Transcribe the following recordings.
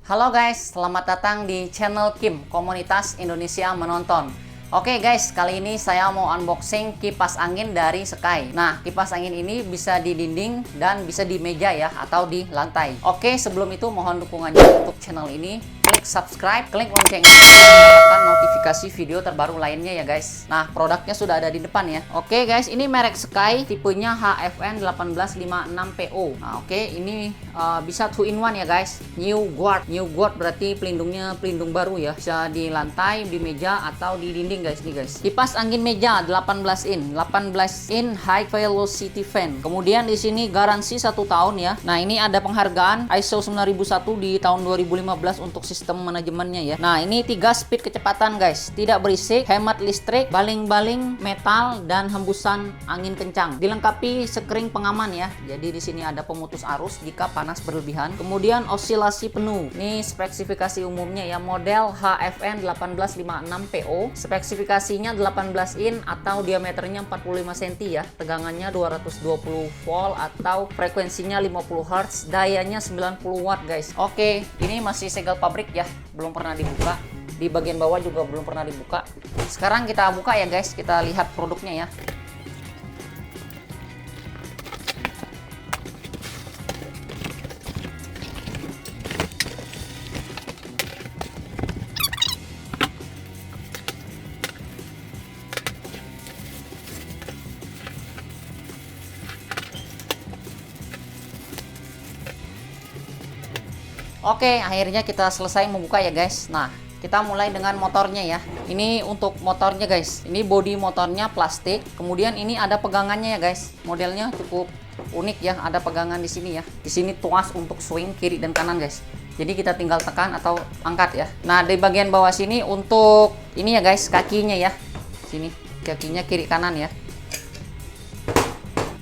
Halo guys, selamat datang di channel Kim, Komunitas Indonesia Menonton. Oke guys, kali ini saya mau unboxing kipas angin dari Sky. Nah, kipas angin ini bisa di dinding dan bisa di meja ya, atau di lantai. Oke, sebelum itu mohon dukungannya untuk channel ini. Klik subscribe, klik loncengnya untuk mendapatkan notifikasi video terbaru lainnya ya guys. Nah, produknya sudah ada di depan ya. Oke guys, ini merek Sky, tipenya HFN 1856PO. Nah, oke, ini bisa 2-in-1 ya guys. New Guard berarti pelindungnya pelindung baru ya. Bisa di lantai, di meja atau di dinding guys nih guys. Kipas angin meja 18 in high velocity fan. Kemudian di sini garansi 1 tahun ya. Nah, ini ada penghargaan ISO 9001 di tahun 2015 untuk sistem manajemennya ya. Nah, ini 3 speed kecepatan guys. Tidak berisik, hemat listrik, baling-baling metal dan hembusan angin kencang. Dilengkapi sekring pengaman ya. Jadi di sini ada pemutus arus jika panas berlebihan. Kemudian osilasi penuh. Ini spesifikasi umumnya ya, model HFN 1856PO. Spesifikasinya 18 in atau diameternya 45 cm ya. Tegangannya 220 volt atau frekuensinya 50 Hz, dayanya 90 watt guys. Oke, ini masih segel pabrik ya, belum pernah dibuka. Di bagian bawah juga belum pernah dibuka. Sekarang kita buka ya guys, kita lihat produknya ya. Oke, akhirnya kita selesai membuka ya guys. Nah, kita mulai dengan motornya ya. Ini untuk motornya guys. Ini bodi motornya plastik. Kemudian ini ada pegangannya ya guys. Modelnya cukup unik ya. Ada pegangan di sini ya. Di sini tuas untuk swing kiri dan kanan guys. Jadi kita tinggal tekan atau angkat ya. Nah, di bagian bawah sini untuk ini ya guys, kakinya ya. Sini kakinya kiri kanan ya.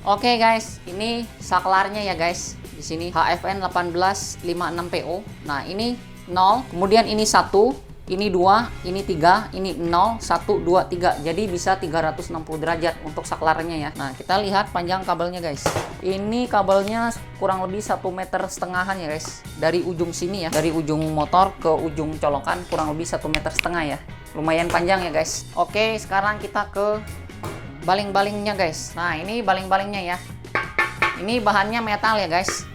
Oke guys, ini saklarnya ya guys. Di sini HFN 1856PO. Nah, ini 0, kemudian ini 1, ini 2, ini 3, ini 0, 1, 2, 3. Jadi bisa 360 derajat untuk saklarnya ya. Nah, kita lihat panjang kabelnya guys. Ini kabelnya kurang lebih 1,5 meter ya guys. Dari ujung sini ya, dari ujung motor ke ujung colokan kurang lebih 1,5 meter ya. Lumayan panjang ya guys. Oke, sekarang kita ke baling-balingnya guys. Nah, ini baling-balingnya ya. Ini bahannya metal ya guys.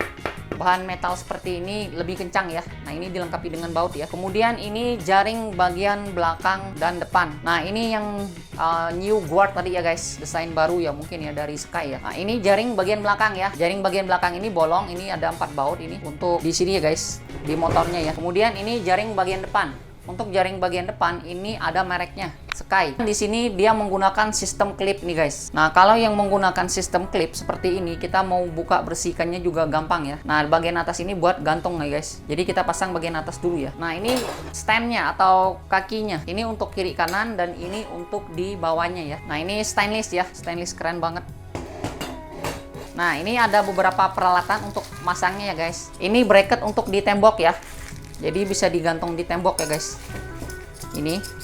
Bahan metal seperti ini lebih kencang ya. Nah, ini dilengkapi dengan baut ya. Kemudian ini jaring bagian belakang dan depan. Nah, ini yang New Guard tadi ya guys. Desain baru ya mungkin ya dari Sky ya. Nah, ini jaring bagian belakang ya. Jaring bagian belakang ini bolong. Ini ada 4 baut ini untuk di sini ya guys. Di motornya ya. Kemudian ini jaring bagian depan. Untuk jaring bagian depan ini ada mereknya Sky. Di sini dia menggunakan sistem klip nih guys. Nah, kalau yang menggunakan sistem klip seperti ini, kita mau buka bersihkannya juga gampang ya. Nah, bagian atas ini buat gantung nih guys. Jadi kita pasang bagian atas dulu ya. Nah, ini standnya atau kakinya. Ini untuk kiri kanan dan ini untuk di bawahnya ya. Nah, ini stainless ya. Stainless keren banget. Nah, ini ada beberapa peralatan untuk masangnya ya guys. Ini bracket untuk di tembok ya. Jadi bisa digantung di tembok ya guys. Ini.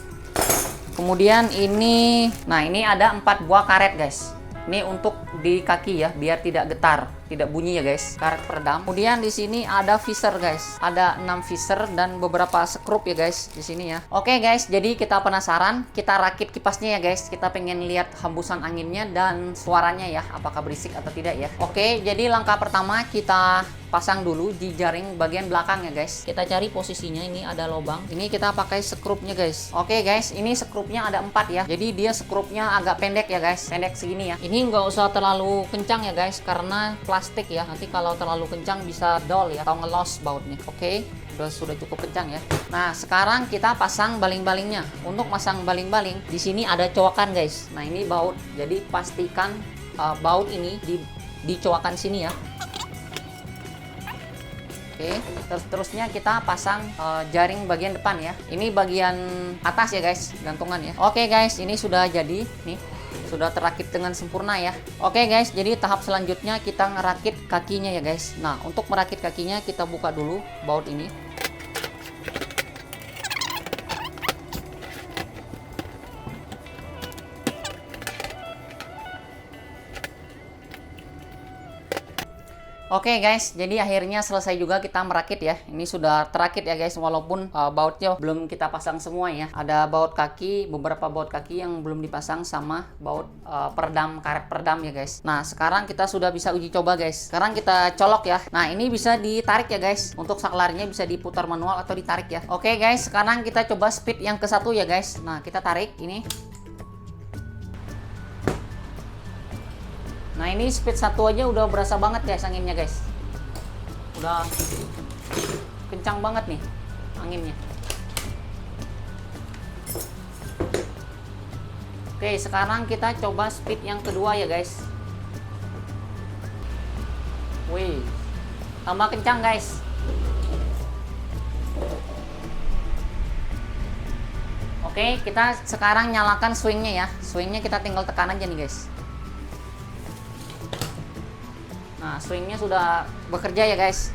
Kemudian ini, nah ini ada 4 buah karet guys. Ini untuk di kaki ya, biar tidak getar, tidak bunyi ya guys. Karet peredam. Kemudian di sini ada visor guys. Ada 6 visor dan beberapa skrup ya guys di sini ya. Oke guys, jadi kita penasaran, kita rakit kipasnya ya guys. Kita pengen lihat hembusan anginnya dan suaranya ya, apakah berisik atau tidak ya. Oke, jadi langkah pertama kita pasang dulu di jaring bagian belakang ya guys. Kita cari posisinya, ini ada lubang. Ini kita pakai skrupnya guys. Oke guys, ini skrupnya ada 4 ya. Jadi dia skrupnya agak pendek ya guys. Pendek segini ya. Ini nggak usah terlalu kencang ya guys, karena plastik ya. Nanti kalau terlalu kencang bisa dol ya, atau ngelos bautnya. Oke, sudah cukup kencang ya. Nah, sekarang kita pasang baling-balingnya. Untuk masang baling-baling, di sini ada coakan guys. Nah, ini baut. Jadi pastikan baut ini dicoakan sini ya. Oke, terusnya kita pasang jaring bagian depan ya. Ini bagian atas ya guys, gantungan ya. Oke guys, ini sudah jadi nih. Sudah terakit dengan sempurna ya. Oke guys, jadi tahap selanjutnya kita ngerakit kakinya ya guys. Nah, untuk merakit kakinya kita buka dulu baut ini. Oke guys, jadi akhirnya selesai juga kita merakit ya. Ini sudah terakit ya guys, walaupun bautnya belum kita pasang semua ya. Ada baut kaki, beberapa baut kaki yang belum dipasang sama baut peredam, karet peredam ya guys. Nah sekarang kita sudah bisa uji coba guys. Sekarang kita colok ya. Nah ini bisa ditarik ya guys. Untuk saklarnya bisa diputar manual atau ditarik ya. Oke guys, sekarang kita coba speed yang ke 1 ya guys. Nah kita tarik ini. Nah ini speed 1 aja udah berasa banget guys anginnya guys. Udah kencang banget nih anginnya. Oke sekarang kita coba speed yang kedua ya guys. Wih, tambah kencang guys. Oke kita sekarang nyalakan swingnya ya. Swingnya kita tinggal tekan aja nih guys. Nah, swingnya sudah bekerja ya guys.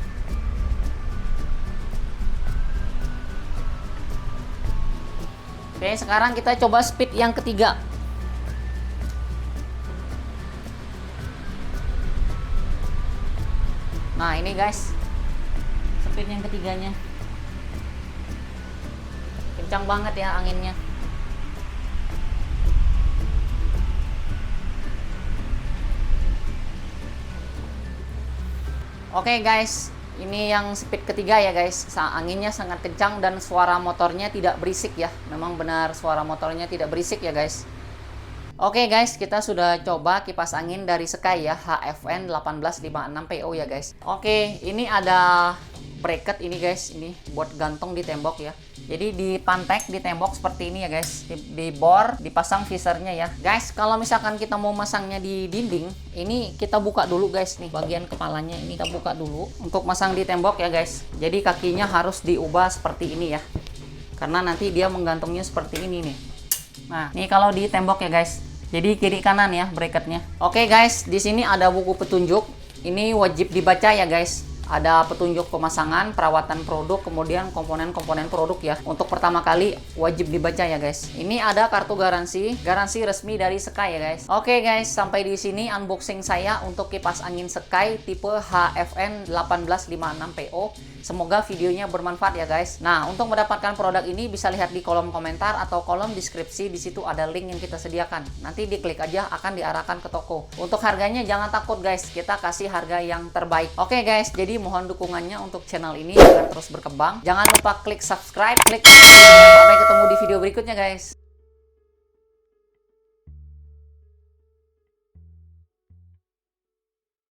Oke, sekarang kita coba speed yang ketiga. Nah, ini guys. Speed yang ketiganya. Kencang banget ya anginnya. Oke guys, ini yang speed ketiga ya guys. Anginnya sangat kencang dan suara motornya tidak berisik ya. Memang benar suara motornya tidak berisik ya guys. Oke guys, kita sudah coba kipas angin dari Sky ya, HFN 1856PO ya guys. Oke, ini ada bracket ini guys, ini buat gantung di tembok ya. Jadi dipantek di tembok seperti ini ya guys. Di bor dipasang visernya ya. Guys, kalau misalkan kita mau masangnya di dinding, ini kita buka dulu guys nih. Bagian kepalanya ini kita buka dulu untuk masang di tembok ya guys. Jadi kakinya harus diubah seperti ini ya. Karena nanti dia menggantungnya seperti ini nih. Nah, ini kalau di tembok ya guys. Jadi kiri kanan ya bracketnya. Oke guys, di sini ada buku petunjuk. Ini wajib dibaca ya guys. Ada petunjuk pemasangan, perawatan produk, kemudian komponen-komponen produk ya. Untuk pertama kali wajib dibaca ya guys. Ini ada kartu garansi resmi dari Sky ya guys. Oke guys, sampai di sini unboxing saya untuk kipas angin Sky tipe HFN 1856PO. Semoga videonya bermanfaat ya guys. Nah, untuk mendapatkan produk ini bisa lihat di kolom komentar atau kolom deskripsi. Di situ ada link yang kita sediakan. Nanti diklik aja akan diarahkan ke toko. Untuk harganya jangan takut guys, kita kasih harga yang terbaik. Oke guys, jadi mohon dukungannya untuk channel ini agar terus berkembang. Jangan lupa klik subscribe, klik sampai ketemu di video berikutnya guys.